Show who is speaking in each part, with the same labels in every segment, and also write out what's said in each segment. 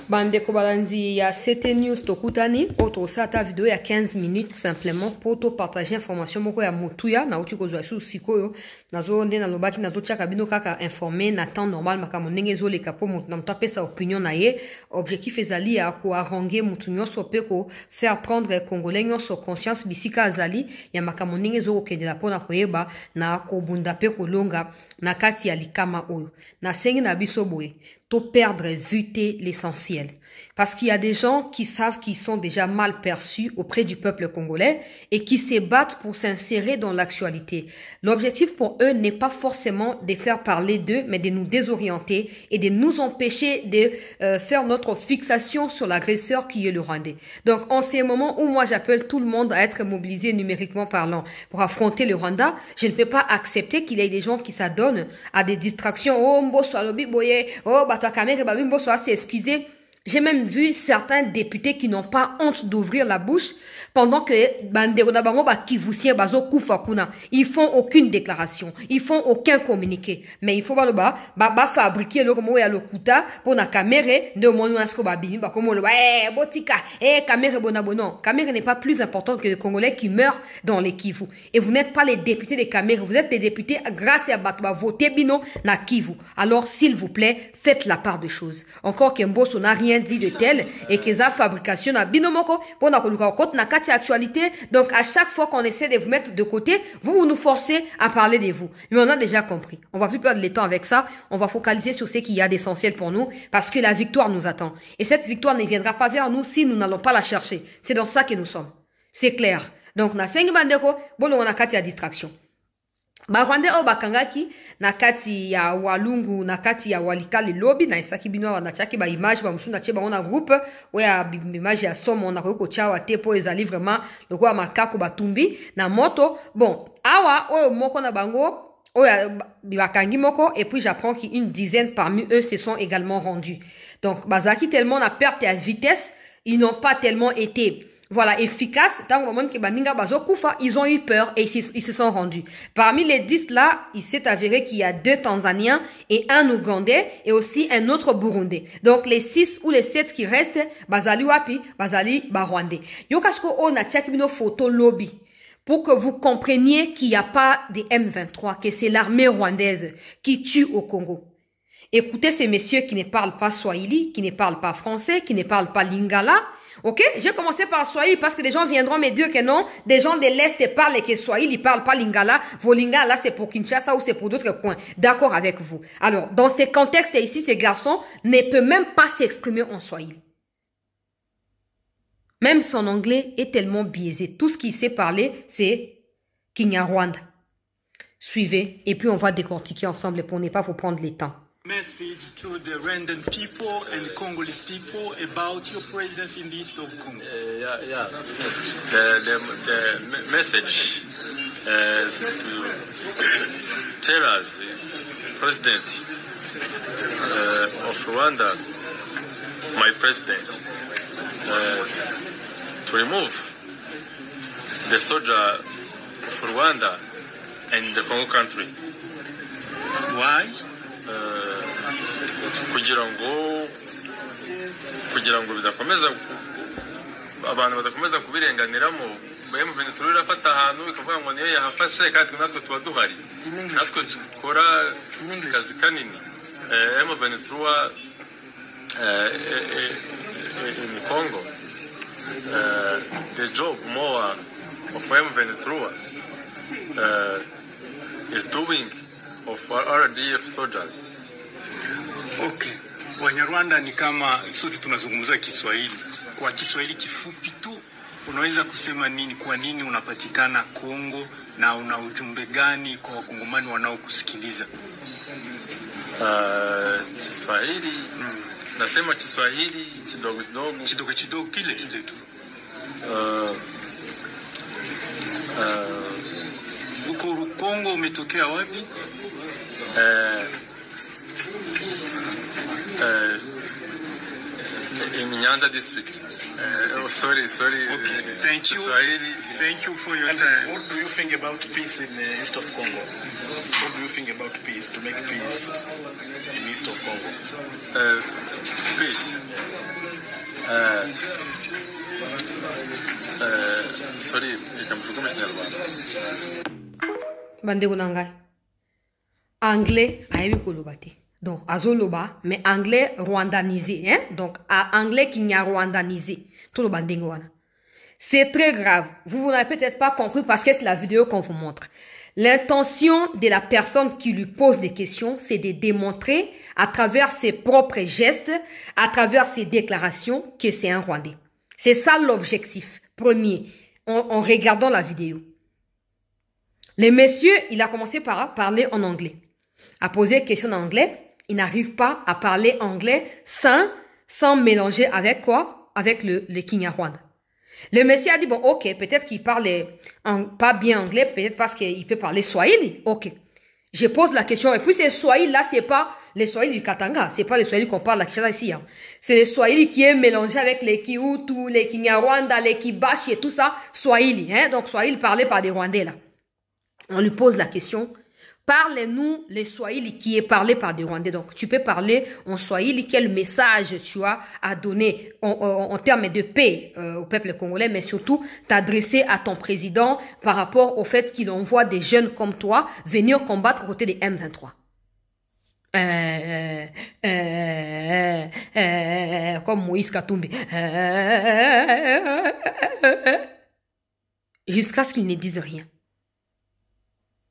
Speaker 1: Bandeko Balanzi, il y a 7 news tokutani, auto sata vidéo il y a 15 minutes simplement pour te partager information moko ya mutuya na uti kozwa su sikoyo nazo nde na lobaki na to chaka bino kaka informer na temps normal makamo ndenge zo leka po mutu na mtape sa opinion na ye objectif ezali ya ko arranger mutu nyonso pe ko faire prendre congolais nyonso conscience bisika azali ya makamo ndenge zo okendela pona koyeba na ko bunda pe ko longa na kati ya likama oyo na sengi na biso boye to perdre vue l'essentiel. Parce qu'il y a des gens qui savent qu'ils sont déjà mal perçus auprès du peuple congolais et qui se battent pour s'insérer dans l'actualité. L'objectif pour eux n'est pas forcément de faire parler d'eux, mais de nous désorienter et de nous empêcher de faire notre fixation sur l'agresseur qui est le Rwandais. Donc, en ces moments où moi j'appelle tout le monde à être mobilisé numériquement parlant pour affronter le Rwanda, je ne peux pas accepter qu'il y ait des gens qui s'adonnent à des distractions. Oh, mboso alobi boye, oh, bato kamere babi mboso a s'excuser. J'ai même vu certains députés qui n'ont pas honte d'ouvrir la bouche pendant que ils font aucune déclaration, ils font aucun communiqué. Mais il faut fabriquer le kuta pour la caméra de non, caméra n'est pas plus important que les Congolais qui meurent dans les Kivu. Et vous n'êtes pas les députés des caméras, vous êtes des députés grâce à Batba voter bino na Kivu. Alors s'il vous plaît, faites la part des choses. Encore qu'Mbosso n'a rien dit de tel et que sa fabrication a binomoko pour na kati actualité. Donc à chaque fois qu'on essaie de vous mettre de côté, vous nous forcez à parler de vous. Mais on a déjà compris. On va plus perdre le temps avec ça. On va focaliser sur ce qu'il y a d'essentiel pour nous parce que la victoire nous attend. Et cette victoire ne viendra pas vers nous si nous n'allons pas la chercher. C'est dans ça que nous sommes. C'est clair. Donc na sengi bandeko, bolo on a kati ya distraction. Barwande o bakangaki na kati ya walungu na kati ya walikale lobby na isaki bino na chaki ba image ba musuna cheba on a groupe oya image ya somo on a ko chawa tepo ezali vraiment lokwa makako batumbi na moto bon awa oyo moko na bango oya bakangi moko et puis j'apprends qu'une dizaine parmi eux se sont également rendus. Donc bazaki tellement na perte à vitesse, ils n'ont pas tellement été voilà, efficace. Ils ont eu peur et ils se sont rendus. Parmi les 10 là, il s'est avéré qu'il y a 2 Tanzaniens et un Ougandais et aussi un autre Burundais. Donc les 6 ou les 7 qui restent, Bazali Wapi, Bazali Barwandais. Yokasko on a checké nos photos lobby pour que vous compreniez qu'il n'y a pas de M23, que c'est l'armée rwandaise qui tue au Congo. Écoutez ces messieurs qui ne parlent pas Swahili, qui ne parlent pas français, qui ne parlent pas Lingala. Ok, j'ai commencé par Swahili parce que des gens viendront me dire que non, des gens de l'Est parlent et que Swahili, ils parlent pas Lingala. Vos Lingala, c'est pour Kinshasa ou c'est pour d'autres coins. D'accord avec vous. Alors, dans ces contextes ici, ces garçons ne peuvent même pas s'exprimer en Swahili. Même son anglais est tellement biaisé. Tout ce qu'il sait parler, c'est Kinyarwanda. Suivez, et puis on va décortiquer ensemble pour ne pas vous prendre le temps.
Speaker 2: Message to the Rwandan people and Congolese people about your presence in the east of Congo.
Speaker 3: Yeah. The message is to tell us, President of Rwanda, my president, to remove the soldier of Rwanda and the Congo country.
Speaker 2: Why?
Speaker 3: kugira ngo bidakomeza abantu badakomeza kubirenganiramo bemu Venezuela irafata ahantu ikavuga ngo niyo yahafashe kandi natwe tuba duhari natwe dukora kazi kanini emu Venezuela in Congo the job more of emu Venezuela is doing of RDF soldiers.
Speaker 2: Okay. Wanyarwanda ni kama sote tunazungumza Kiswahili. Kwa Kiswahili kifupi tu, unaweza kusema nini, kwa nini unapatikana Kongo na una ujumbe gani kwa wakongomani wanaokusikiliza?
Speaker 3: Kiswahili, nasema Kiswahili
Speaker 2: kidogo kile tu. Uko Kongo umetokea wapi?
Speaker 3: In Nyanza district. Sorry.
Speaker 2: Okay. Thank you for your time.
Speaker 4: What do you think about peace in the east of Congo? What do you think about peace, to make peace in the east of Congo?
Speaker 3: Peace. Sorry, ikamshukumu Kinyarwanda.
Speaker 1: Bandeko nangai. Anglais, ayebi koloba te. Donc, azoloba, mais anglais rwandanisé, hein? Donc, anglais qui n'y a rwandanisé. Tout le bandingo wana. C'est très grave. Vous n'avez peut-être pas compris parce que c'est la vidéo qu'on vous montre. L'intention de la personne qui lui pose des questions, c'est de démontrer à travers ses propres gestes, à travers ses déclarations, que c'est un Rwandais. C'est ça l'objectif premier, en regardant la vidéo. Le monsieur, il a commencé par parler en anglais. A poser des questions en anglais. Il n'arrive pas à parler anglais sans mélanger avec quoi? Avec le Kinyarwanda. Le monsieur a dit, bon, ok, peut-être qu'il parle pas bien anglais, peut-être parce qu'il peut parler Swahili. Ok. Je pose la question. Et puis, ces Swahili, là, c'est pas les Swahili du Katanga. C'est pas les Swahili qu'on parle ici. Hein. C'est les Swahili qui est mélangé avec les Kihutu, les Kinyarwanda, les Kibashi et tout ça. Swahili. Hein? Donc, Swahili parlé par des Rwandais, là. On lui pose la question. Parlez-nous les Swahili qui est parlé par des Rwandais. Donc, tu peux parler en Swahili quel message tu as à donner en termes de paix au peuple congolais, mais surtout t'adresser à ton président par rapport au fait qu'il envoie des jeunes comme toi venir combattre aux côtés des M23. Comme Moïse Katumbi. Jusqu'à ce qu'ils ne disent rien.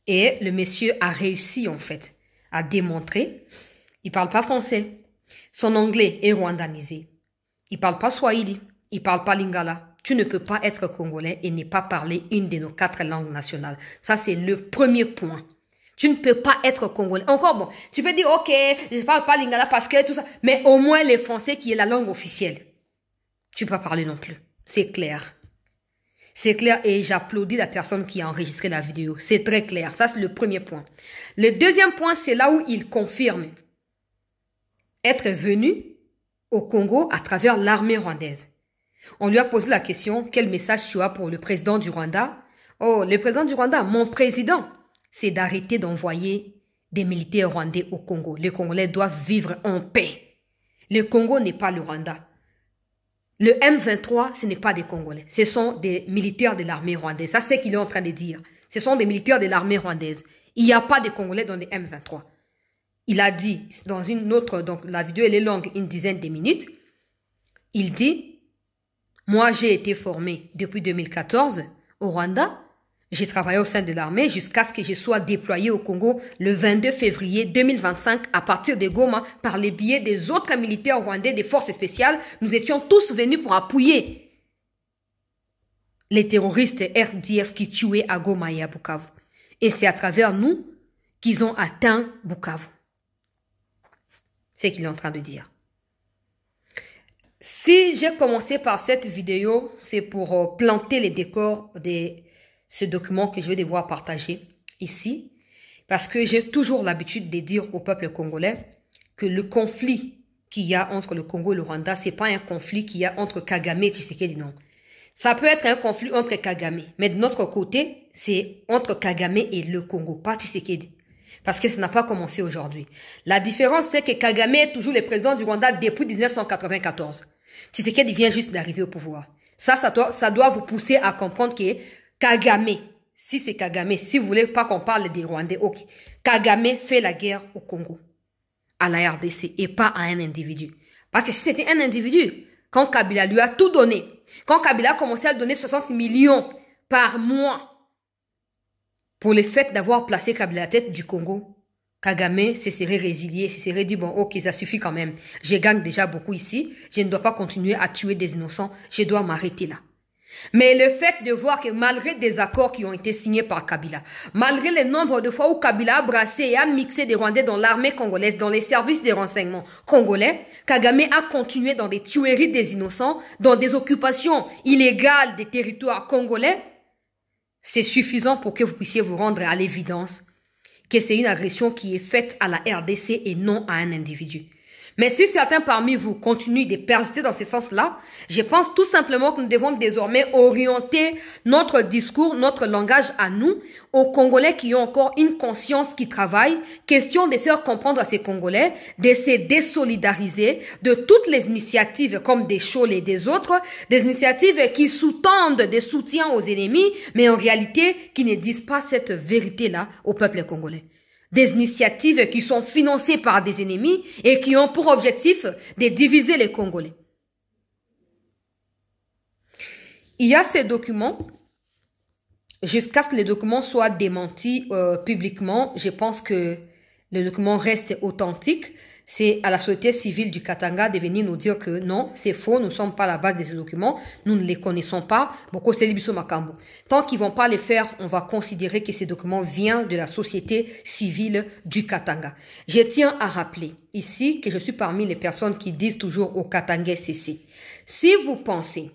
Speaker 1: Et le monsieur a réussi, en fait, à démontrer. Il parle pas français. Son anglais est rwandanisé. Il parle pas swahili. Il parle pas lingala. Tu ne peux pas être congolais et ne pas parler une de nos 4 langues nationales. Ça, c'est le premier point. Tu ne peux pas être congolais. Encore bon, tu peux dire, ok, je parle pas lingala parce que tout ça. Mais au moins, le français qui est la langue officielle. Tu peux pas parler non plus. C'est clair. C'est clair et j'applaudis la personne qui a enregistré la vidéo. C'est très clair. Ça, c'est le premier point. Le deuxième point, c'est là où il confirme être venu au Congo à travers l'armée rwandaise. On lui a posé la question, quel message tu as pour le président du Rwanda? Oh, le président du Rwanda, mon président, c'est d'arrêter d'envoyer des militaires rwandais au Congo. Les Congolais doivent vivre en paix. Le Congo n'est pas le Rwanda. Le M23, ce n'est pas des Congolais. Ce sont des militaires de l'armée rwandaise. Ça, c'est ce qu'il est en train de dire. Ce sont des militaires de l'armée rwandaise. Il n'y a pas de Congolais dans les M23. Il a dit, dans une autre, donc la vidéo, elle est longue, une dizaine de minutes. Il dit, moi, j'ai été formé depuis 2014 au Rwanda. J'ai travaillé au sein de l'armée jusqu'à ce que je sois déployé au Congo le 22 février 2025 à partir de Goma par les biais des autres militaires rwandais des forces spéciales. Nous étions tous venus pour appuyer les terroristes RDF qui tuaient à Goma et à Bukavu. Et c'est à travers nous qu'ils ont atteint Bukavu. C'est ce qu'il est en train de dire. Si j'ai commencé par cette vidéo, c'est pour planter les décors de ce document que je vais devoir partager ici, parce que j'ai toujours l'habitude de dire au peuple congolais que le conflit qu'il y a entre le Congo et le Rwanda, c'est pas un conflit qu'il y a entre Kagame et Tshisekedi, non. Ça peut être un conflit entre Kagame, mais de notre côté, c'est entre Kagame et le Congo, pas Tshisekedi. Parce que ça n'a pas commencé aujourd'hui. La différence, c'est que Kagame est toujours le président du Rwanda depuis 1994. Tshisekedi vient juste d'arriver au pouvoir. Ça doit vous pousser à comprendre que Kagame, si c'est Kagame, si vous voulez pas qu'on parle des Rwandais, ok. Kagame fait la guerre au Congo, à la RDC, et pas à un individu. Parce que si c'était un individu, quand Kabila lui a tout donné, quand Kabila a commencé à donner 60 millions par mois pour le fait d'avoir placé Kabila à la tête du Congo, Kagame se serait résilié, se serait dit, bon, ok, ça suffit quand même. Je gagne déjà beaucoup ici, je ne dois pas continuer à tuer des innocents, je dois m'arrêter là. Mais le fait de voir que malgré des accords qui ont été signés par Kabila, malgré le nombre de fois où Kabila a brassé et a mixé des Rwandais dans l'armée congolaise, dans les services de renseignement congolais, Kagame a continué dans des tueries des innocents, dans des occupations illégales des territoires congolais, c'est suffisant pour que vous puissiez vous rendre à l'évidence que c'est une agression qui est faite à la RDC et non à un individu. Mais si certains parmi vous continuent de persister dans ce sens-là, je pense tout simplement que nous devons désormais orienter notre discours, notre langage à nous, aux Congolais qui ont encore une conscience qui travaille. Question de faire comprendre à ces Congolais de se désolidariser de toutes les initiatives comme des Scholl et des autres, des initiatives qui sous-tendent des soutiens aux ennemis, mais en réalité qui ne disent pas cette vérité-là au peuple congolais. Des initiatives qui sont financées par des ennemis et qui ont pour objectif de diviser les Congolais. Il y a ces documents, jusqu'à ce que les documents soient démentis publiquement, je pense que le document reste authentique. C'est à la société civile du Katanga de venir nous dire que non, c'est faux, nous ne sommes pas à la base de ces documents, nous ne les connaissons pas. Tant qu'ils ne vont pas les faire, on va considérer que ces documents viennent de la société civile du Katanga. Je tiens à rappeler ici que je suis parmi les personnes qui disent toujours au Katanga ceci. Si vous pensez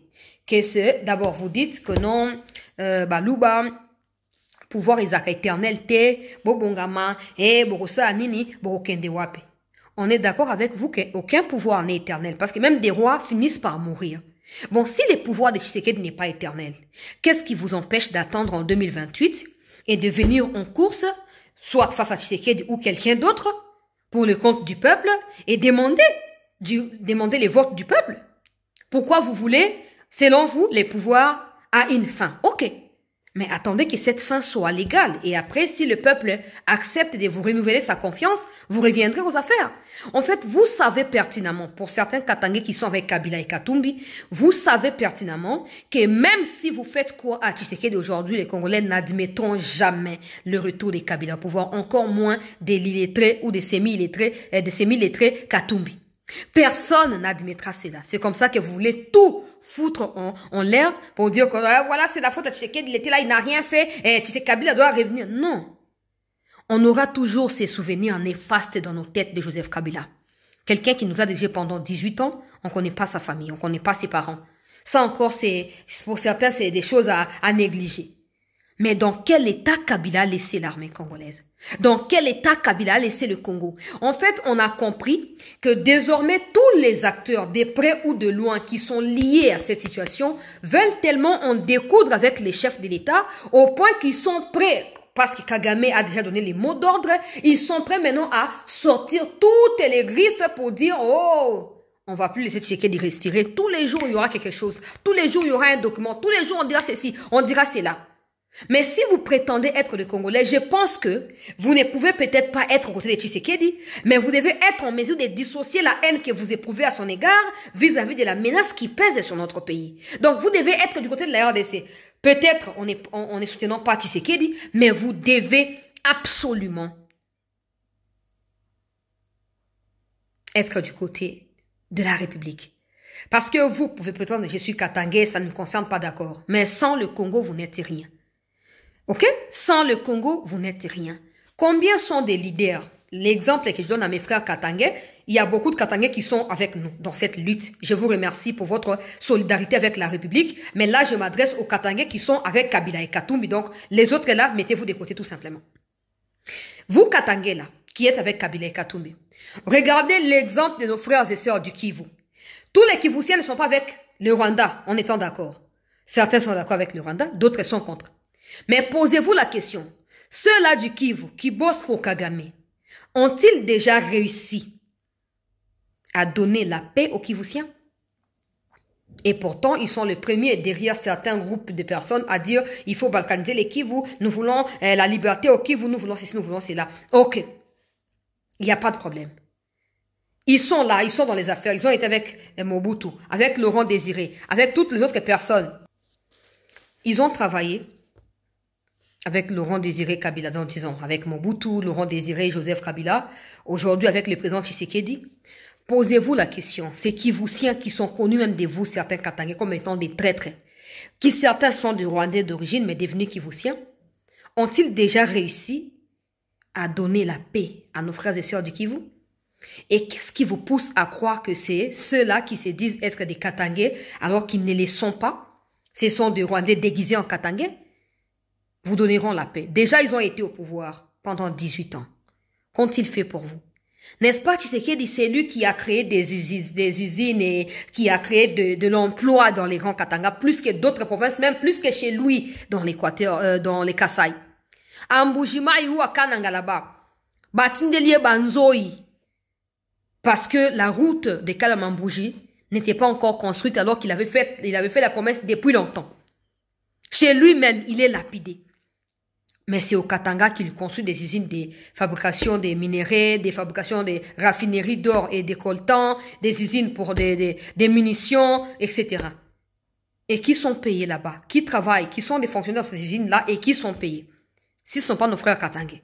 Speaker 1: que c'est, d'abord vous dites que non, Balouba, pouvoir Isaac éternel te, Bobongama, Bogosa Nini, Bogokende Wape. On est d'accord avec vous qu'aucun pouvoir n'est éternel, parce que même des rois finissent par mourir. Bon, si le pouvoir de Tshisekedi n'est pas éternel, qu'est-ce qui vous empêche d'attendre en 2028 et de venir en course, soit face à Tshisekedi ou quelqu'un d'autre, pour le compte du peuple, et demander les votes du peuple? Pourquoi vous voulez, selon vous, les pouvoirs à une fin? Ok. Mais attendez que cette fin soit légale. Et après, si le peuple accepte de vous renouveler sa confiance, vous reviendrez aux affaires. En fait, vous savez pertinemment, pour certains Katangais qui sont avec Kabila et Katumbi, vous savez pertinemment que même si vous faites quoi à Tshisekedi aujourd'hui, les Congolais n'admettront jamais le retour des Kabila au pouvoir, encore moins des illettrés ou des semi-illettrés Katumbi. Personne n'admettra cela. C'est comme ça que vous voulez tout foutre en l'air pour dire que voilà, c'est la faute à Tshisekedi, il était là, il n'a rien fait, et Tshisekedi Kabila doit revenir. Non. On aura toujours ces souvenirs néfastes dans nos têtes de Joseph Kabila. Quelqu'un qui nous a dirigé pendant 18 ans, on ne connaît pas sa famille, on ne connaît pas ses parents. Ça encore, pour certains, c'est des choses à négliger. Mais dans quel état Kabila a laissé l'armée congolaise? Dans quel état Kabila a laissé le Congo? En fait, on a compris que désormais, tous les acteurs, de près ou de loin, qui sont liés à cette situation, veulent tellement en découdre avec les chefs de l'État, au point qu'ils sont prêts, parce que Kagame a déjà donné les mots d'ordre, ils sont prêts maintenant à sortir toutes les griffes pour dire « Oh !» On va plus laisser Tshisekedi respirer. Tous les jours, il y aura quelque chose. Tous les jours, il y aura un document. Tous les jours, on dira ceci, on dira cela. Mais si vous prétendez être le Congolais, je pense que vous ne pouvez peut-être pas être aux côtés de Tshisekedi, mais vous devez être en mesure de dissocier la haine que vous éprouvez à son égard vis-à-vis de la menace qui pèse sur notre pays. Donc, vous devez être du côté de la RDC. Peut-être on est soutenant pas Tshisekedi, mais vous devez absolument être du côté de la République. Parce que vous pouvez prétendre que je suis Katangais, ça ne me concerne pas, d'accord. Mais sans le Congo, vous n'êtes rien. Ok? Sans le Congo, vous n'êtes rien. Combien sont des leaders? L'exemple que je donne à mes frères Katangais, il y a beaucoup de Katangais qui sont avec nous dans cette lutte. Je vous remercie pour votre solidarité avec la République. Mais là, je m'adresse aux Katangais qui sont avec Kabila et Katumbi. Donc, les autres là, mettez-vous de côté tout simplement. Vous, Katangais là, qui êtes avec Kabila et Katumbi, regardez l'exemple de nos frères et sœurs du Kivu. Tous les Kivusiens ne sont pas avec le Rwanda, en étant d'accord. Certains sont d'accord avec le Rwanda, d'autres sont contre. Mais posez-vous la question, ceux-là du Kivu qui bossent pour Kagame, ont-ils déjà réussi à donner la paix aux Kivusiens? Et pourtant, ils sont les premiers derrière certains groupes de personnes à dire il faut balkaniser les Kivu, nous voulons la liberté au Kivu, nous voulons ceci, nous voulons cela. Ok, il n'y a pas de problème. Ils sont là, ils sont dans les affaires, ils ont été avec Mobutu, avec Laurent Désiré, avec toutes les autres personnes. Ils ont travaillé avec Laurent Désiré Kabila, donc disons, avec Mobutu, Laurent Désiré, Joseph Kabila, aujourd'hui avec le président Tshisekedi. Posez-vous la question, ces Kivusiens qui sont connus même de vous, certains Katangais, comme étant des traîtres, qui certains sont des Rwandais d'origine, mais devenus Kivusiens, ont-ils déjà réussi à donner la paix à nos frères et sœurs du Kivu? Et qu'est-ce qui vous pousse à croire que c'est ceux-là qui se disent être des Katangais alors qu'ils ne les sont pas? Ce sont des Rwandais déguisés en Katangais? Vous donneront la paix. Déjà, ils ont été au pouvoir pendant 18 ans. Qu'ont-ils fait pour vous? N'est-ce pas, Tshisekedi, c'est lui qui a créé des usines et qui a créé de l'emploi dans les grands Katanga, plus que d'autres provinces, même plus que chez lui dans l'Équateur, dans les Kasaï. Ambujima yu akananga là-bas. Batindelie banzoi. Parce que la route de Kalamambouji n'était pas encore construite alors qu'il avait fait la promesse depuis longtemps. Chez lui-même, il est lapidé. Mais c'est au Katanga qu'il construit des usines de fabrication des minéraux, des fabrications des raffineries d'or et des coltans, des usines pour des munitions, etc. Et qui sont payés là-bas, qui travaillent, qui sont des fonctionnaires de ces usines-là et qui sont payés. Ce ne sont pas nos frères katangais.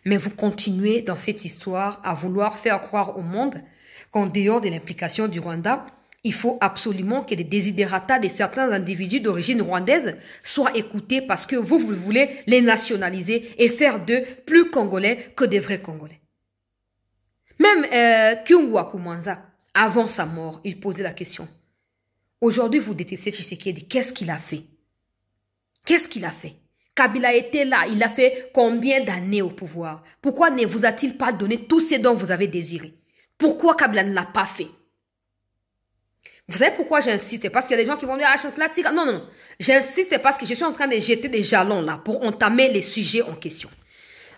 Speaker 1: Mais vous continuez dans cette histoire à vouloir faire croire au monde qu'en dehors de l'implication du Rwanda, il faut absolument que les desiderata de certains individus d'origine rwandaise soient écoutés parce que vous voulez les nationaliser et faire d'eux plus congolais que des vrais congolais. Même Kyungwa Koumanza, avant sa mort, il posait la question. Aujourd'hui, vous détestez Tshisekedi. Qu'est-ce qu'il a fait? Qu'est-ce qu'il a fait? Kabila était là. Il a fait combien d'années au pouvoir? Pourquoi ne vous a-t-il pas donné tout ce dont vous avez désiré? Pourquoi Kabila ne l'a pas fait? Vous savez pourquoi j'insiste? Parce qu'il y a des gens qui vont dire, ah, Chancela Tika. Non, non, non. J'insiste parce que je suis en train de jeter des jalons là pour entamer les sujets en question.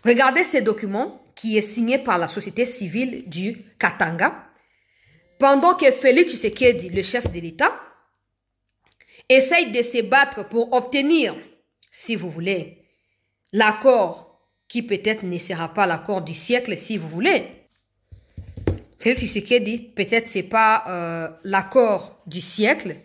Speaker 1: Regardez ces documents qui est signé par la société civile du Katanga. Pendant que Félix Tshisekedi, le chef de l'État, essaye de se battre pour obtenir, si vous voulez, l'accord qui peut-être ne sera pas l'accord du siècle, si vous voulez. Félix Tshisekedi, peut-être c'est pas l'accord du siècle,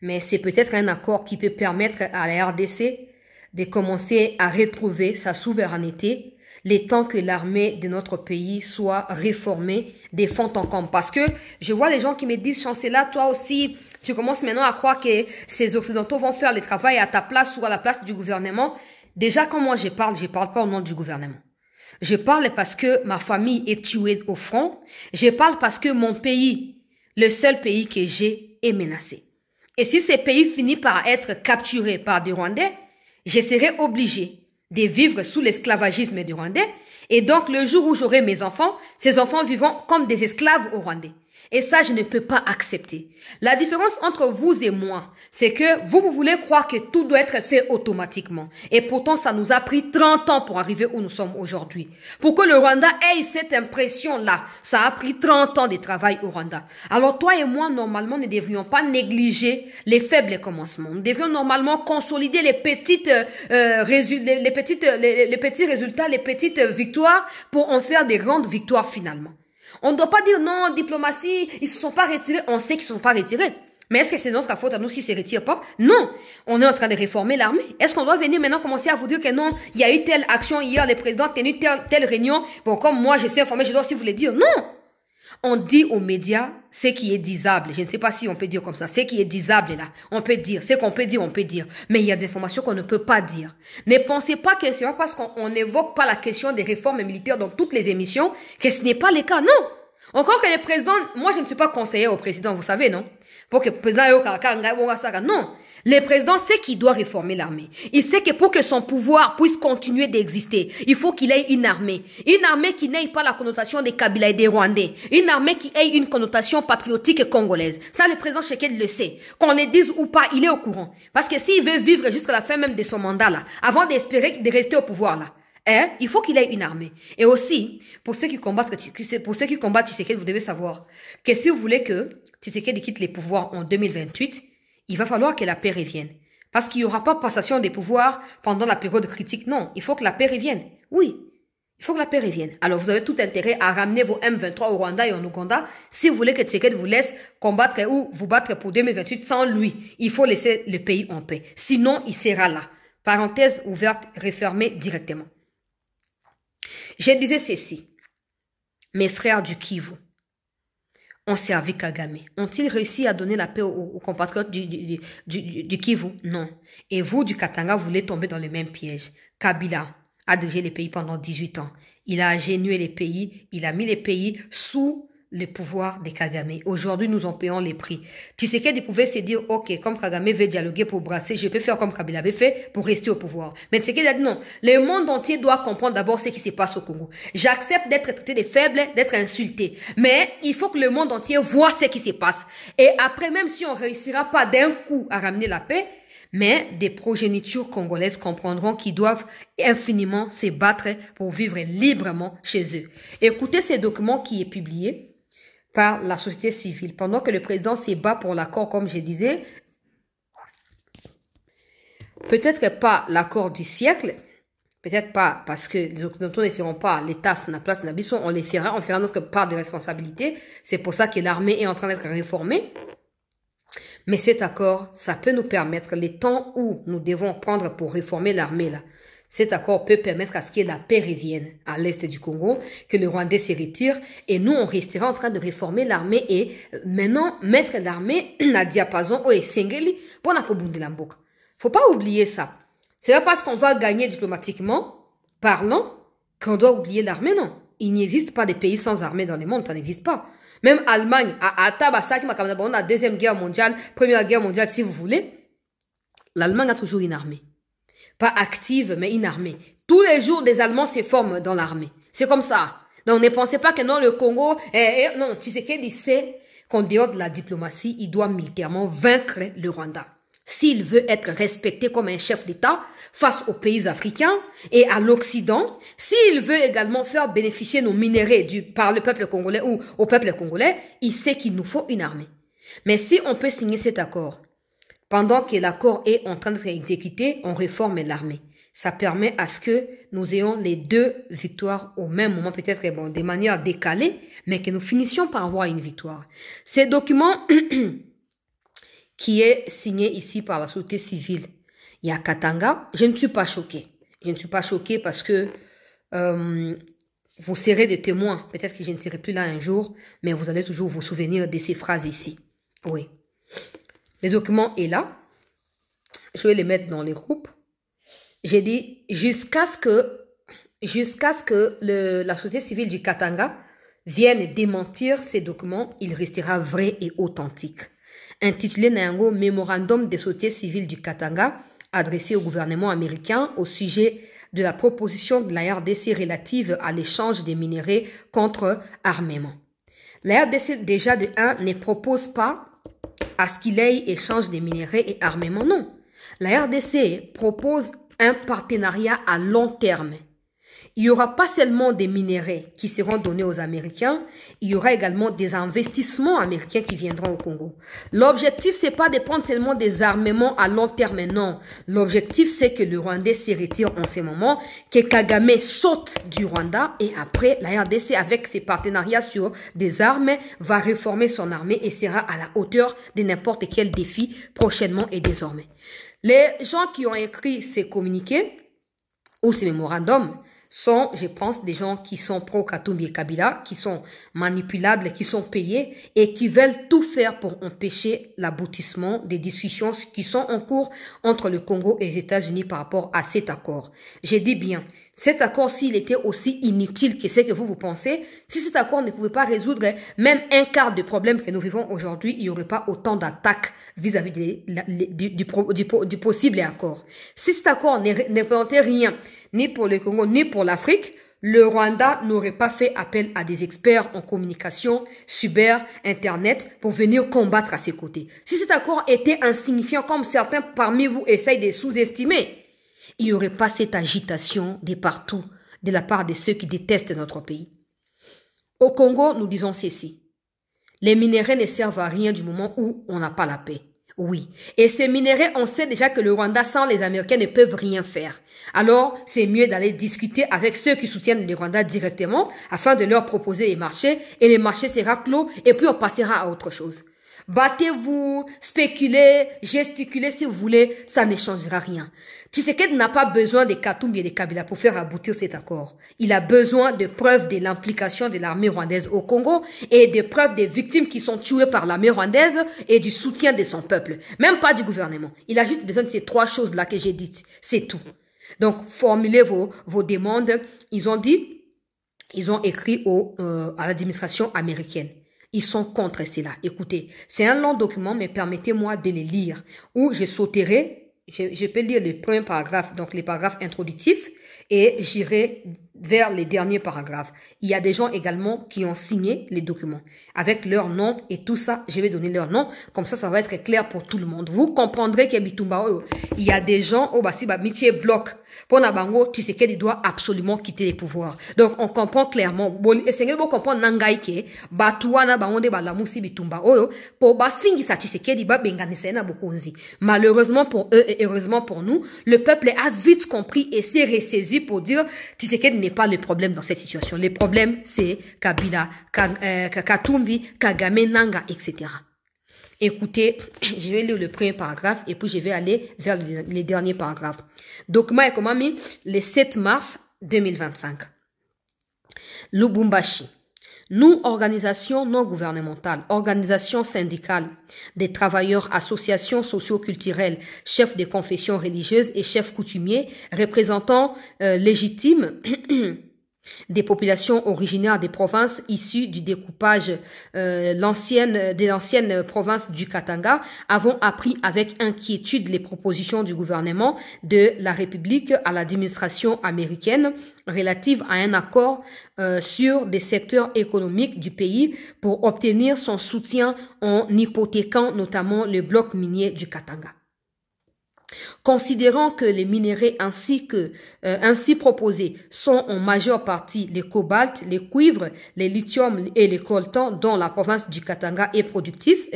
Speaker 1: mais c'est peut-être un accord qui peut permettre à la RDC de commencer à retrouver sa souveraineté le temps que l'armée de notre pays soit réformée des fonds en comble. Parce que je vois les gens qui me disent, Chancela, toi aussi, tu commences maintenant à croire que ces Occidentaux vont faire le travail à ta place ou à la place du gouvernement. Déjà, quand moi je parle pas au nom du gouvernement. Je parle parce que ma famille est tuée au front. Je parle parce que mon pays, le seul pays que j'ai, est menacé. Et si ce pays finit par être capturé par des Rwandais, je serai obligé de vivre sous l'esclavagisme des Rwandais. Et donc, le jour où j'aurai mes enfants, ces enfants vivront comme des esclaves au Rwandais. Et ça, je ne peux pas accepter. La différence entre vous et moi, c'est que vous voulez croire que tout doit être fait automatiquement. Et pourtant, ça nous a pris 30 ans pour arriver où nous sommes aujourd'hui. Pour que le Rwanda ait cette impression-là, ça a pris 30 ans de travail au Rwanda. Alors toi et moi, normalement, ne devrions pas négliger les faibles commencements. Nous devrions normalement consolider les petits résultats, les petites victoires pour en faire des grandes victoires finalement. On ne doit pas dire non, diplomatie, ils se sont pas retirés. On sait qu'ils ne sont pas retirés. Mais est-ce que c'est notre faute à nous s'ils ne se retirent pas? Non. On est en train de réformer l'armée. Est-ce qu'on doit venir maintenant commencer à vous dire que non, il y a eu telle action hier, le président a tenu telle réunion. Bon, comme moi, je suis informé, je dois aussi vous le dire. Non. On dit aux médias ce qui est disable. Je ne sais pas si on peut dire comme ça. Ce qui est disable là, on peut dire. Ce qu'on peut dire, on peut dire. Mais il y a des informations qu'on ne peut pas dire. Ne pensez pas que c'est pas parce qu'on n'évoque pas la question des réformes militaires dans toutes les émissions que ce n'est pas le cas. Non. Encore que le président, moi je ne suis pas conseiller au président, vous savez, non? Pour que le président non. Le président sait qu'il doit réformer l'armée. Il sait que pour que son pouvoir puisse continuer d'exister, il faut qu'il ait une armée. Une armée qui n'ait pas la connotation des Kabila et des Rwandais. Une armée qui ait une connotation patriotique et congolaise. Ça, le président Tshisekedi le sait. Qu'on le dise ou pas, il est au courant. Parce que s'il veut vivre jusqu'à la fin même de son mandat là, avant d'espérer de rester au pouvoir là, il faut qu'il ait une armée. Et aussi, pour ceux qui combattent Tshisekedi, vous devez savoir que si vous voulez que Tshisekedi quitte les pouvoirs en 2028, il va falloir que la paix revienne. Parce qu'il n'y aura pas passation des pouvoirs pendant la période critique. Non, il faut que la paix revienne. Oui, il faut que la paix revienne. Alors, vous avez tout intérêt à ramener vos M23 au Rwanda et en Ouganda. Si vous voulez que Tshisekedi vous laisse combattre ou vous battre pour 2028 sans lui, il faut laisser le pays en paix. Sinon, il sera là. Parenthèse ouverte, refermée directement. Je disais ceci. Mes frères du Kivu ont servi Kagame. Ont-ils réussi à donner la paix aux compatriotes du Kivu? Non. Et vous, du Katanga, vous voulez tomber dans le même piège. Kabila a dirigé les pays pendant 18 ans. Il a agénué les pays. Il a mis les pays sous le pouvoir de Kagame. Aujourd'hui, nous en payons les prix. Tshisekedi pouvait se dire, ok, comme Kagame veut dialoguer pour brasser, je peux faire comme Kabila avait fait pour rester au pouvoir. Mais Tshisekedi a dit non. Le monde entier doit comprendre d'abord ce qui se passe au Congo. J'accepte d'être traité de faible, d'être insulté. Mais il faut que le monde entier voit ce qui se passe. Et après, même si on ne réussira pas d'un coup à ramener la paix, mais des progénitures congolaises comprendront qu'ils doivent infiniment se battre pour vivre librement chez eux. Écoutez ce document qui est publié par la société civile. Pendant que le président se bat pour l'accord, comme je disais, peut-être pas l'accord du siècle, peut-être pas parce que les Occidentaux ne feront pas l'État na place na biso, on les fera, on fera notre part de responsabilité. C'est pour ça que l'armée est en train d'être réformée. Mais cet accord, ça peut nous permettre, les temps où nous devons prendre pour réformer l'armée là, cet accord peut permettre à ce que la paix revienne à l'est du Congo, que le Rwandais se retire et nous, on restera en train de réformer l'armée et maintenant mettre l'armée à diapason ou sengeli pour la kobundi lamboka. Faut pas oublier ça. C'est pas parce qu'on va gagner diplomatiquement, parlant, qu'on doit oublier l'armée, non. Il n'existe pas de pays sans armée dans le monde, ça n'existe pas. Même Allemagne, à Tabasaki, la Deuxième Guerre mondiale, Première Guerre mondiale, si vous voulez, l'Allemagne a toujours une armée. Pas active, mais une armée. Tous les jours, des Allemands se forment dans l'armée. C'est comme ça. Donc, ne pensez pas que non, le Congo, non, Tshisekedi sait qu'en dehors de la diplomatie, il doit militairement vaincre le Rwanda. S'il veut être respecté comme un chef d'État face aux pays africains et à l'Occident, s'il veut également faire bénéficier nos minéraux par le peuple congolais ou au peuple congolais, il sait qu'il nous faut une armée. Mais si on peut signer cet accord, pendant que l'accord est en train d'être exécuté, on réforme l'armée. Ça permet à ce que nous ayons les deux victoires au même moment, peut-être bon, de manière décalée, mais que nous finissions par avoir une victoire. Ces documents qui est signé ici par la société civile, il y a Katanga. Je ne suis pas choquée. Je ne suis pas choquée parce que vous serez des témoins. Peut-être que je ne serai plus là un jour, mais vous allez toujours vous souvenir de ces phrases ici. Oui. Le document est là. Je vais les mettre dans les groupes. J'ai dit jusqu'à ce que la société civile du Katanga vienne démentir ces documents, il restera vrai et authentique. Intitulé Nango Mémorandum des sociétés civiles du Katanga, adressé au gouvernement américain au sujet de la proposition de la RDC relative à l'échange des minéraux contre armement. La RDC, déjà de 1, ne propose pas à ce qu'il ait échange des minéraux et armement, non. La RDC propose un partenariat à long terme. Il n'y aura pas seulement des minéraux qui seront donnés aux Américains, il y aura également des investissements américains qui viendront au Congo. L'objectif, c'est pas de prendre seulement des armements à long terme, non. L'objectif, c'est que le Rwandais se retire en ce moment, que Kagame saute du Rwanda et après, la RDC, avec ses partenariats sur des armes, va réformer son armée et sera à la hauteur de n'importe quel défi prochainement et désormais. Les gens qui ont écrit ces communiqués ou ces mémorandums sont, je pense, des gens qui sont pro-Katumbi et Kabila, qui sont manipulables, qui sont payés et qui veulent tout faire pour empêcher l'aboutissement des discussions qui sont en cours entre le Congo et les États-Unis par rapport à cet accord. J'ai dit bien, cet accord, s'il était aussi inutile que ce que vous pensez, si cet accord ne pouvait pas résoudre même un quart des problèmes que nous vivons aujourd'hui, il n'y aurait pas autant d'attaques vis-à-vis du possible accord. Si cet accord ne présentait rien, ni pour le Congo, ni pour l'Afrique, le Rwanda n'aurait pas fait appel à des experts en communication, cyber, internet, pour venir combattre à ses côtés. Si cet accord était insignifiant, comme certains parmi vous essayent de sous-estimer, il n'y aurait pas cette agitation de partout, de la part de ceux qui détestent notre pays. Au Congo, nous disons ceci. Les minéraux ne servent à rien du moment où on n'a pas la paix. Oui. Et ces minéraux, on sait déjà que le Rwanda sans les Américains ne peuvent rien faire. Alors, c'est mieux d'aller discuter avec ceux qui soutiennent le Rwanda directement afin de leur proposer les marchés et les marchés sera clos et puis on passera à autre chose. Battez-vous, spéculez, gesticulez si vous voulez, ça ne changera rien. Tshisekedi n'a pas besoin de Katumbi et de Kabila pour faire aboutir cet accord. Il a besoin de preuves de l'implication de l'armée rwandaise au Congo et de preuves des victimes qui sont tuées par l'armée rwandaise et du soutien de son peuple. Même pas du gouvernement. Il a juste besoin de ces 3 choses-là que j'ai dites. C'est tout. Donc, formulez vos demandes. Ils ont dit Ils ont écrit à l'administration américaine. Ils sont contre cela. Écoutez, c'est un long document, mais permettez-moi de les lire. Où je sauterai, je peux lire les premiers paragraphes, donc les paragraphes introductifs, et j'irai vers les derniers paragraphes. Il y a des gens également qui ont signé les documents avec leur nom et tout ça. Je vais donner leur nom. Comme ça va être clair pour tout le monde. Vous comprendrez qu'il y a des gens au Basiba Miché bloc. Pour Nabango, Tshisekedi doit absolument quitter les pouvoirs. Donc, on comprend clairement. Bon, essayez de comprendre Nangaike, Batuana Bangonde Balamusi Bitumba Oyo, pour Bafingi sa Tshisekedi ba Benganisena Bokonzi. Malheureusement pour eux et heureusement pour nous, le peuple a vite compris et s'est ressaisi pour dire Tshisekedi n'est pas le problème dans cette situation. Le problème, c'est Kabila, Katumbi, Kagame, Nanga, etc. Écoutez, je vais lire le premier paragraphe et puis je vais aller vers les derniers paragraphes. Document est comment mis le 7 mars 2025. Lubumbashi. Nous, organisations non gouvernementales, organisations syndicales, des travailleurs, associations socio-culturelles, chefs des confessions religieuses et chefs coutumiers, représentants légitimes des populations originaires des provinces issues du découpage des anciennes provinces du Katanga avons appris avec inquiétude les propositions du gouvernement de la République à l'administration américaine relatives à un accord sur des secteurs économiques du pays pour obtenir son soutien en hypothéquant notamment le bloc minier du Katanga. Considérant que les minéraux ainsi proposés sont en majeure partie les cobalt, les cuivres, les lithium et les coltan dont la province du Katanga est productrice,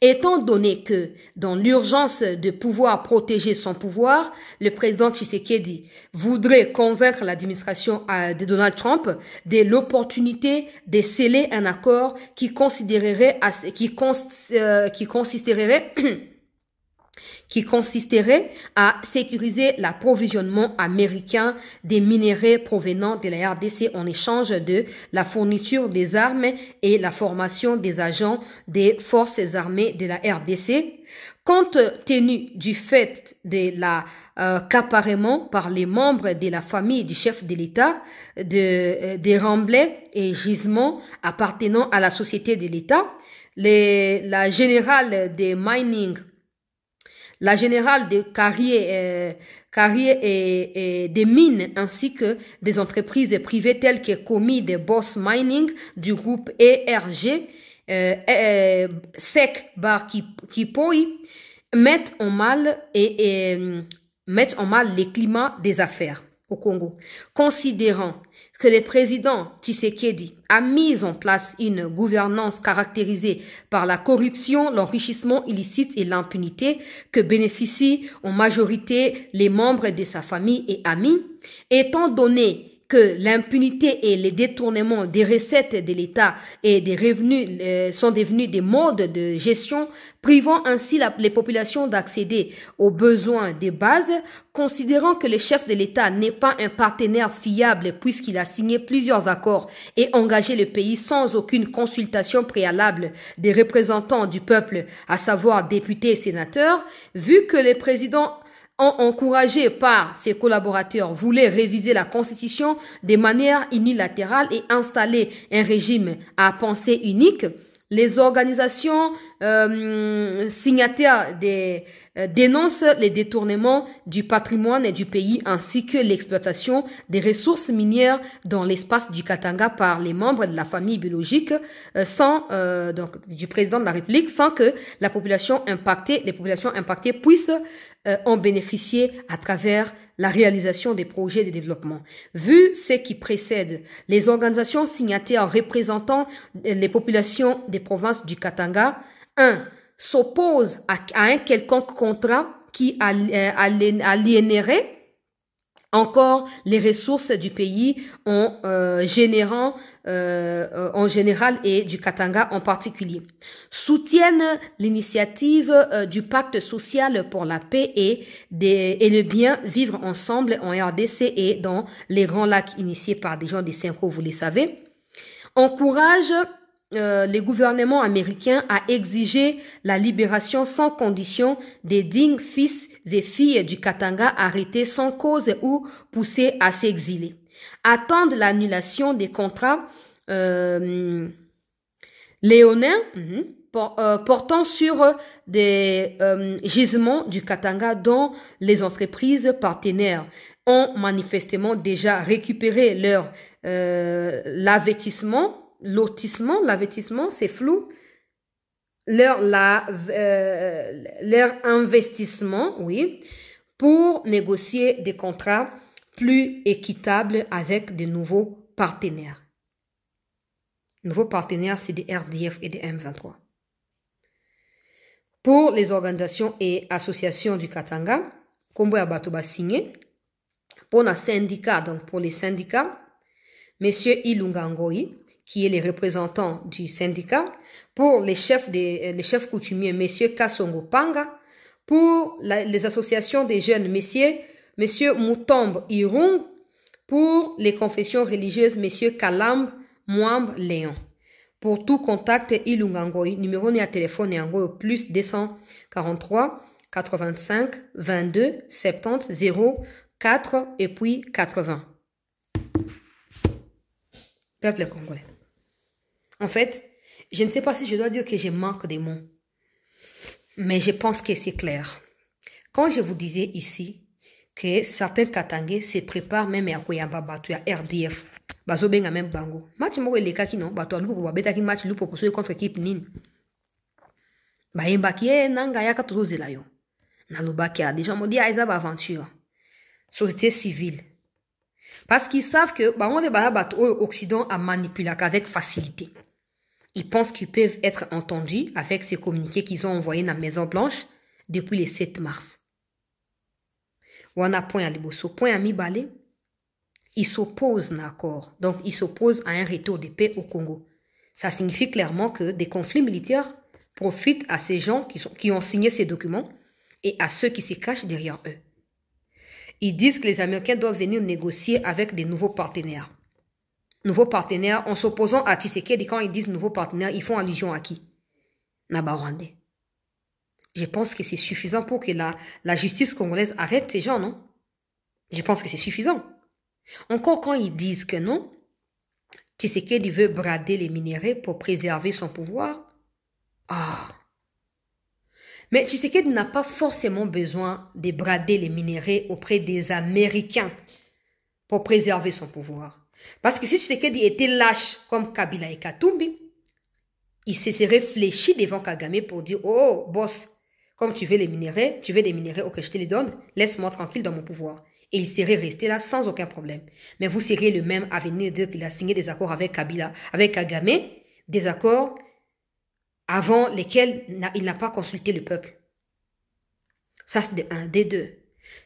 Speaker 1: étant donné que dans l'urgence de pouvoir protéger son pouvoir, le président Tshisekedi voudrait convaincre l'administration de Donald Trump de l'opportunité de sceller un accord qui consisterait à sécuriser l'approvisionnement américain des minéraux provenant de la RDC en échange de la fourniture des armes et la formation des agents des forces armées de la RDC, compte tenu du fait de l'accaparement par les membres de la famille du chef de l'État des remblais et gisements appartenant à la société de l'État, la générale des mining, la générale de carrières et des mines ainsi que des entreprises privées telles que Komi de Boss Mining du groupe ERG, SEC Bar Kipoi, mettent en mal les climats des affaires au Congo. Considérant que le président Tshisekedi a mis en place une gouvernance caractérisée par la corruption, l'enrichissement illicite et l'impunité que bénéficient en majorité les membres de sa famille et amis, étant donné que l'impunité et les détournements des recettes de l'État et des revenus sont devenus des modes de gestion, privant ainsi les populations d'accéder aux besoins de base, considérant que le chef de l'État n'est pas un partenaire fiable puisqu'il a signé plusieurs accords et engagé le pays sans aucune consultation préalable des représentants du peuple, à savoir députés et sénateurs, vu que le président encouragé par ses collaborateurs, voulait réviser la Constitution de manière unilatérale et installer un régime à pensée unique, les organisations signataires dénoncent les détournements du patrimoine du pays ainsi que l'exploitation des ressources minières dans l'espace du Katanga par les membres de la famille biologique donc du président de la République sans que les populations impactées puissent en bénéficier à travers la réalisation des projets de développement. Vu ce qui précède, les organisations signataires représentant les populations des provinces du Katanga, 1. s'opposent à un quelconque contrat qui aliénerait encore les ressources du pays en général et du Katanga en particulier. Soutiennent l'initiative du pacte social pour la paix et le bien vivre ensemble en RDC et dans les Grands Lacs initiés par des gens des Synchro, vous les savez. Encourage les gouvernements américains à exiger la libération sans condition des dignes fils et filles du Katanga arrêtés sans cause ou poussés à s'exiler. attendent l'annulation des contrats léonins portant sur des gisements du Katanga dont les entreprises partenaires ont manifestement déjà récupéré leur lotissement, c'est flou, leur investissement, oui, pour négocier des contrats plus équitables avec de nouveaux partenaires. Nouveaux partenaires, c'est des RDF et des M23. Pour les organisations et associations du Katanga, Kombo Abatoba signé. Pour les syndicats, donc pour les syndicats, M. Ilunga Ngoyi, qui est le représentant du syndicat. Pour les chefs coutumiers, M. Kasongo Panga. Pour les associations des jeunes, M. Mutombe Irung. Pour les confessions religieuses, M. Kalamb Mwamb Léon. Pour tout contact, Ilunga Ngoyi, numéro de téléphone est en plus 243 85 22 70 0 4 et puis 80. Peuple congolais. En fait, je ne sais pas si je dois dire que je manque des mots, mais je pense que c'est clair. Quand je vous disais ici que certains Katangais se préparent même à Koyamba Batu, à RDF, bazo benga même bango. Match mo le kaki non, bato lupo ba beta ki match lupo pour jouer contre équipe nini. Ba yemba ki nanga ya katoro zela yo. Na lobaki a déjà modi aiza ba aventure. Société civile. Parce qu'ils savent que bah on est bato au Occident a manipulé avec facilité. Ils pensent qu'ils peuvent être entendus avec ces communiqués qu'ils ont envoyés dans la Maison Blanche depuis le 7 mars. Wana point à liboso, point à mi balé. Ils s'opposent à l'accord. Donc, ils s'opposent à un retour de paix au Congo. Ça signifie clairement que des conflits militaires profitent à ces gens qui ont signé ces documents et à ceux qui se cachent derrière eux. Ils disent que les Américains doivent venir négocier avec des nouveaux partenaires. Nouveaux partenaires, en s'opposant à Tshisekedi, quand ils disent nouveaux partenaires, ils font allusion à qui? Naba Rwandais. Je pense que c'est suffisant pour que la justice congolaise arrête ces gens, non? Je pense que c'est suffisant. Encore quand ils disent que non, Tshisekedi veut brader les minéraux pour préserver son pouvoir. Ah! Mais Tshisekedi n'a pas forcément besoin de brader les minéraux auprès des Américains pour préserver son pouvoir. Parce que si Tshisekedi était lâche comme Kabila et Katumbi, il se serait fléchi devant Kagame pour dire « Oh, boss, comme tu veux des minéraux, ok, je te les donne, laisse-moi tranquille dans mon pouvoir. » Et il serait resté là sans aucun problème. Mais vous serez le même à venir dire qu'il a signé des accords avec Kabila, avec Kagame, des accords avant lesquels il n'a pas consulté le peuple. Ça, c'est un des deux.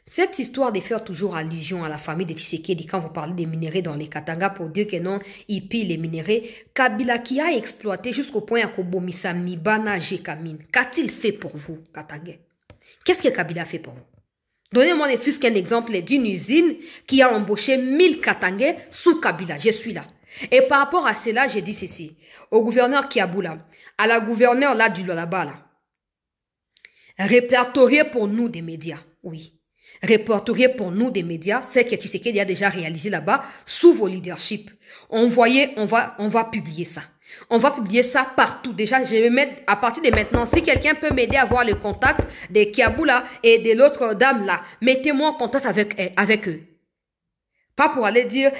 Speaker 1: Cette histoire de faire toujours allusion à la famille de Tshisekedi quand vous parlez des minéraux dans les Katanga pour dire que non, il pille les minéraux, Kabila qui a exploité jusqu'au point à Kobomisa Mibana Jekamine. Qu'a-t-il fait pour vous, Katangais? Qu'est-ce que Kabila a fait pour vous? Donnez-moi ne fût-ce qu'un exemple d'une usine qui a embauché 1000 Katangais sous Kabila. Je suis là. Et par rapport à cela, j'ai dit ceci. Au gouverneur Kiaboula, à la gouverneure là du Lualaba, là, répertoriez pour nous des médias. Oui. Répertoriez pour nous des médias, c'est que Tshisekedi a déjà réalisé là-bas sous vos leaderships. On va publier ça. On va publier ça partout. Déjà, je vais mettre, à partir de maintenant, si quelqu'un peut m'aider à avoir le contact de Kiaboula et de l'autre dame là, mettez-moi en contact avec eux. Pas pour aller dire,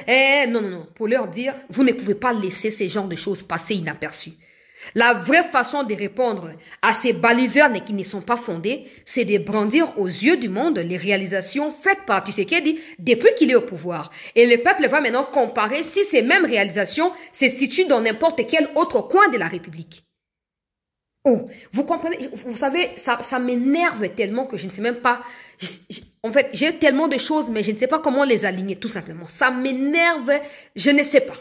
Speaker 1: non, pour leur dire, vous ne pouvez pas laisser ces genres de choses passer inaperçues. La vraie façon de répondre à ces balivernes qui ne sont pas fondées, c'est de brandir aux yeux du monde les réalisations faites par Tshisekedi depuis qu'il est au pouvoir. Et le peuple va maintenant comparer si ces mêmes réalisations se situent dans n'importe quel autre coin de la République. Oh, vous comprenez, vous savez, ça m'énerve tellement que je ne sais même pas. En fait, j'ai tellement de choses, mais je ne sais pas comment les aligner, tout simplement. Ça m'énerve, je ne sais pas.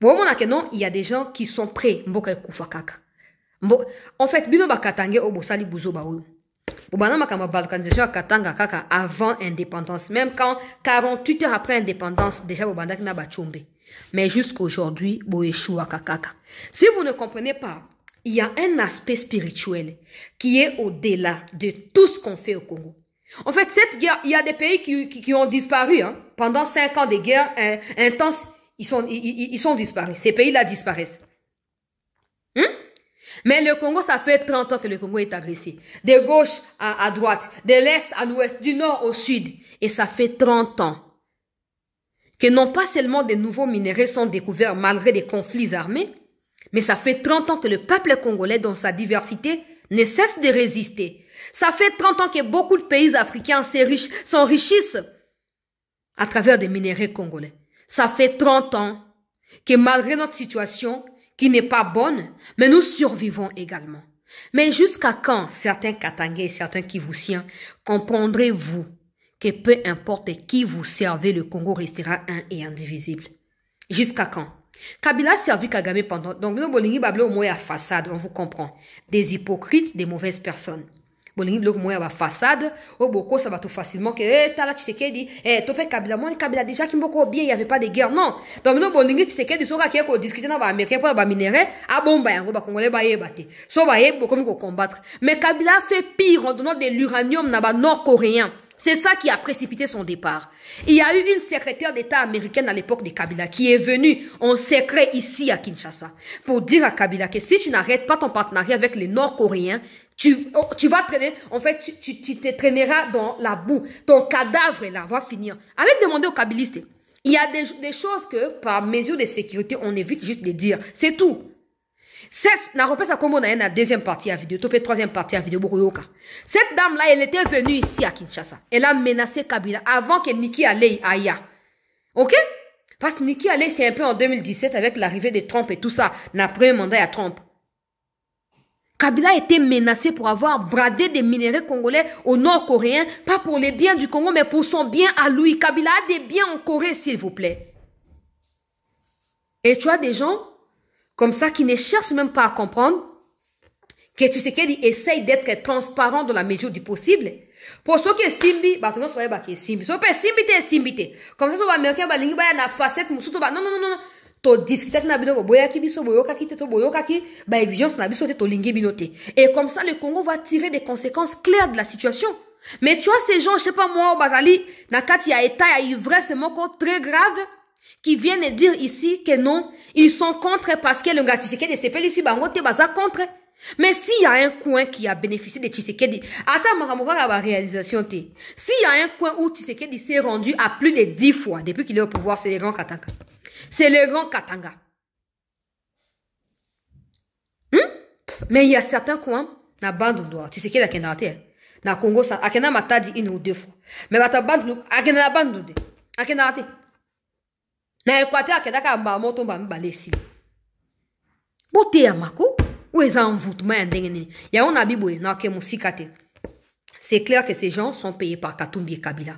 Speaker 1: Bon, il y a des gens qui sont prêts. En fait, bino bakatange obosali buzo baou. Bobana makamba balkanisation katanga kaka avant indépendance. Même quand 48 heures après indépendance, déjà bobanda kina bachombe. Mais jusqu'aujourd'hui, boéchoua kakaka. Si vous ne comprenez pas, il y a un aspect spirituel qui est au-delà de tout ce qu'on fait au Congo. En fait, cette guerre, il y a des pays qui ont disparu, hein. Pendant 5 ans de guerre intense, ils sont disparus. Ces pays-là disparaissent. Mais le Congo, ça fait 30 ans que le Congo est agressé. De gauche à droite, de l'est à l'ouest, du nord au sud. Et ça fait 30 ans que non pas seulement des nouveaux minéraux sont découverts malgré des conflits armés, mais ça fait 30 ans que le peuple congolais, dans sa diversité, ne cesse de résister. Ça fait 30 ans que beaucoup de pays africains s'enrichissent à travers des minéraux congolais. Ça fait 30 ans que malgré notre situation, qui n'est pas bonne, mais nous survivons également. Mais jusqu'à quand certains Katangais et certains Kivusiens comprendrez-vous que peu importe qui vous servez, le Congo restera un et indivisible? Jusqu'à quand? Kabila a servi Kagame pendant... Donc, nous, Bolingi Bablo, au moins, à façade, on vous comprend. Des hypocrites, des mauvaises personnes. Bolingi Bablo, au moins, à façade, au Boko, ça va tout facilement que, Tala Tshisekedi, Topé Kabila, moi, Kabila, déjà, qui m'boko bien, il n'y avait pas de guerre, non. Donc, nous, Bolingi Tshisekedi, Soka, qui est discuté dans les Américains pour les minéraux, ah bon, bah, on va Congolais, bah, battre. So, bah, beaucoup, nous, combattre. Mais Kabila fait pire en donnant de l'uranium, dans les Nord-Coréens. C'est ça qui a précipité son départ. Il y a eu une secrétaire d'État américaine à l'époque de Kabila qui est venue en secret ici à Kinshasa pour dire à Kabila que si tu n'arrêtes pas ton partenariat avec les Nord-Coréens, tu vas traîner, en fait, tu te traîneras dans la boue. Ton cadavre là va finir. Allez demander aux Kabilistes. Il y a des choses que, par mesure de sécurité, on évite juste de dire. C'est tout. Cette, n'a repris ça comme on a une deuxième partie à vidéo, topé troisième partie à vidéo, Bokoyoka. Cette dame-là, elle était venue ici à Kinshasa. Elle a menacé Kabila avant que Nikki Haley aille. Ok? Parce que Nikki Haley, c'est un peu en 2017 avec l'arrivée de Trump et tout ça, après un mandat à Trump. Kabila a été menacé pour avoir bradé des minéraux congolais aux Nord-Coréens, pas pour les biens du Congo, mais pour son bien à lui. Kabila a des biens en Corée, s'il vous plaît. Et tu as des gens comme ça qui ne cherchent même pas à comprendre que Tshisekedi essaye d'être transparent dans la mesure du possible. Pour ceux qui Simbi, bah tu n'as pas Simbi. Si on peut Simbi. Comme ça, on va américain, bah l'ingi bah na facette, musuto bah non. To discuter avec Nabino, boya ki biso boyoka ki teto boyoka ki, bah exigence na biso te to lingi binote. Et comme ça, le Congo va tirer des conséquences claires de la situation. Mais tu vois ces gens, je sais pas moi, au Bazali, nakati ya état ya ivresse moko très grave, qui viennent dire ici que non, ils sont contre parce que le gars Tshisekedi s'appelle ici, bangote baza contre. Mais s'il y a un coin qui a bénéficié de Tshisekedi, attends, Maramora la réalisation t. S'il y a un coin où Tshisekedi s'est rendu à plus de 10 fois depuis qu'il est au pouvoir, c'est les grands Katanga. C'est les grands Katanga. Mais il y a certains coins, na bande d'or, Tshisekedi a kenate, na Congo, ça, a kenama m'a dit 1 ou 2 fois. Mais bata bande, a kenama bande d'or, a kenate. Na Équateur, a kenaka mba moto mba mbalesi. Bote ya mako. Où est envoûtement? C'est clair que ces gens sont payés par Katumbi et Kabila.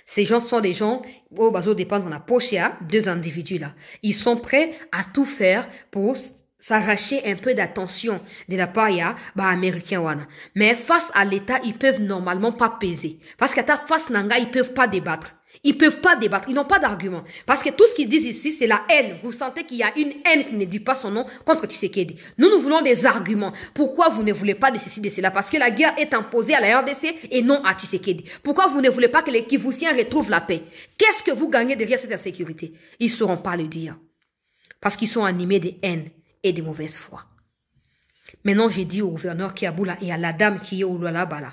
Speaker 1: Ces gens sont des gens au bateau dépendent de la poche, deux individus là. Ils sont prêts à tout faire pour s'arracher un peu d'attention de la part américain wana. Mais face à l'État, ils peuvent normalement pas peser. Parce qu'à ta face nanga, ils peuvent pas débattre. Ils peuvent pas débattre, ils n'ont pas d'argument. Parce que tout ce qu'ils disent ici, c'est la haine. Vous sentez qu'il y a une haine qui ne dit pas son nom contre Tshisekedi. Nous voulons des arguments. Pourquoi vous ne voulez pas de ceci, de cela? Parce que la guerre est imposée à la RDC et non à Tshisekedi. Pourquoi vous ne voulez pas que les Kivusiens retrouvent la paix? Qu'est-ce que vous gagnez derrière cette insécurité? Ils ne sauront pas le dire. Parce qu'ils sont animés de haine et de mauvaise foi. Maintenant, j'ai dit au gouverneur Kiaboula et à la dame qui est au Lualabala.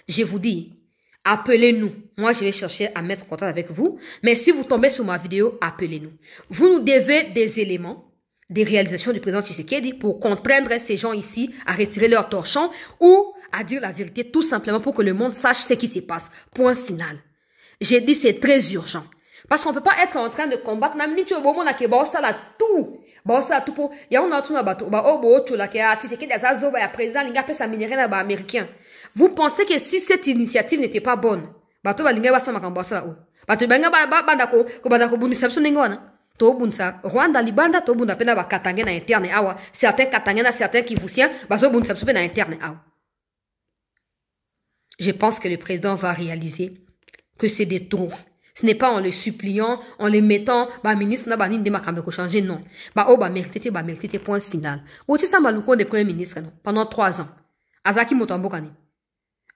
Speaker 1: Je vous dis, appelez-nous. Moi, je vais chercher à mettre en contact avec vous. Mais si vous tombez sur ma vidéo, appelez-nous. Vous nous devez des éléments, des réalisations du président Tshisekedi pour contraindre ces gens ici à retirer leur torchon ou à dire la vérité tout simplement pour que le monde sache ce qui se passe. Point final. J'ai dit c'est très urgent. Parce qu'on ne peut pas être en train de combattre. Vous pensez que si cette initiative n'était pas bonne, Rwanda libanda to bunda pena ba Katanga na interne awa certains Katanga na certains Kivusiens baso bunda sapso na interne awa. Je pense que le président va réaliser que c'est des tours. Ce n'est pas en le suppliant, en le mettant ministre na banine de makambe ko changer non. Mérité point final. Oti sa maluko de premier ministre non pendant 3 ans. Azaki Motambo kani.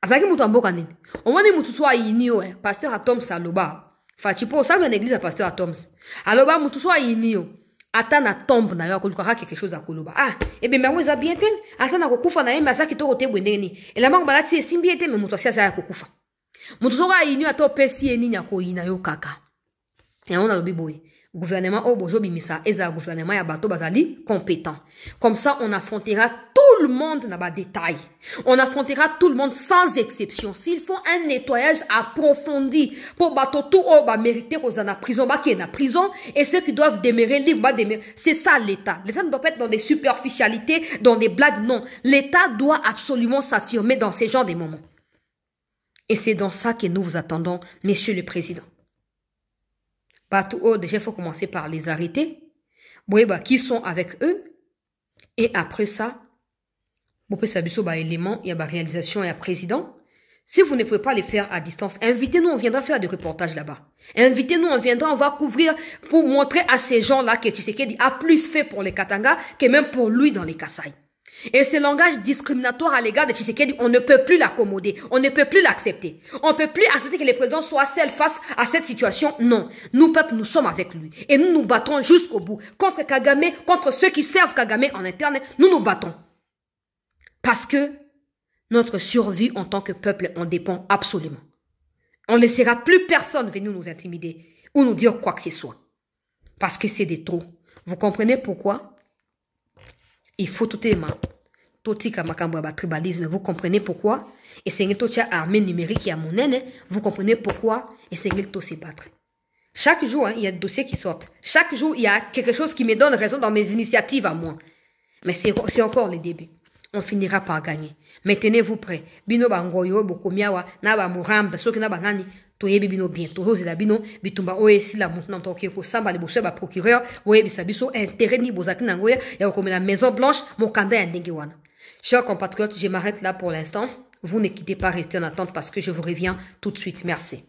Speaker 1: Azaki mutu amboka nini. Omoni mutu so ayinio pasteur Atoms aloba. Fachipo ça une église à pasteur Atoms. Aloba mutu so ayinio. Ata na tombe na yo akoluka quelque chose akoloba. Ah, et bien mais ça bien tel. Ata na kokufa na yemba saki to kote bwendeni. Et la mango balati e simbi ete mais mutu sia sa kokufa. Mutu so ayinio ato pesi eni nya ko ina yo kaka. Et on a lobi boy. Gouvernement au bozo bimisa eza gouvernement ya bato bazali compétent. Comme ça on affrontera tout le monde dans bas détail. On affrontera tout le monde sans exception. S'ils font un nettoyage approfondi pour bato tout au ba mériter qu'on en a prison, ba qui est en prison et ceux qui doivent demeurer libres ba demeurer. C'est ça l'État. L'État ne doit pas être dans des superficialités, dans des blagues, non. L'État doit absolument s'affirmer dans ces genres de moments. Et c'est dans ça que nous vous attendons, Monsieur le Président. Déjà, il faut commencer par les arrêter. Qui sont avec eux. Et après ça, vous pouvez savoir éléments, il y a réalisation et un président. Si vous ne pouvez pas les faire à distance, invitez-nous, on viendra faire des reportages là-bas. Invitez-nous, on viendra, on va couvrir pour montrer à ces gens-là que Tshisekedi a plus fait pour les Katanga que même pour lui dans les Kasaï. Et ce langage discriminatoire à l'égard de Tshisekedi, on ne peut plus l'accommoder. On ne peut plus l'accepter. On ne peut plus accepter que les présidents soient seuls face à cette situation. Non. Nous, peuple, nous sommes avec lui. Et nous nous battons jusqu'au bout. Contre Kagame, contre ceux qui servent Kagame en interne, nous nous battons. Parce que notre survie en tant que peuple en dépend absolument. On ne laissera plus personne venir nous intimider ou nous dire quoi que ce soit. Parce que c'est des trop. Vous comprenez pourquoi? Il faut tout aimer. Tribalisme, vous comprenez pourquoi? Et c'est une armée numérique qui a mon aine. Vous comprenez pourquoi? Et c'est une se battre. Chaque jour, il y a des dossiers qui sortent. Chaque jour, il y a quelque chose qui me donne raison dans mes initiatives à moi. Mais c'est encore le début. On finira par gagner. Mais tenez-vous prêts. Bino bangoyo, bokomiawa, naba murambe, soki naba nani. Toyebi bino bien. Toyoze la bino, bitumba oye si la maintenant toke ko samba le bosse ba procureur, oye bisabiso intérêt ni bozaki nangoya, ya comme la Maison Blanche, mon kanda ya ndenge wana. Chers compatriotes, je m'arrête là pour l'instant. Vous ne quittez pas, restez en attente parce que je vous reviens tout de suite. Merci.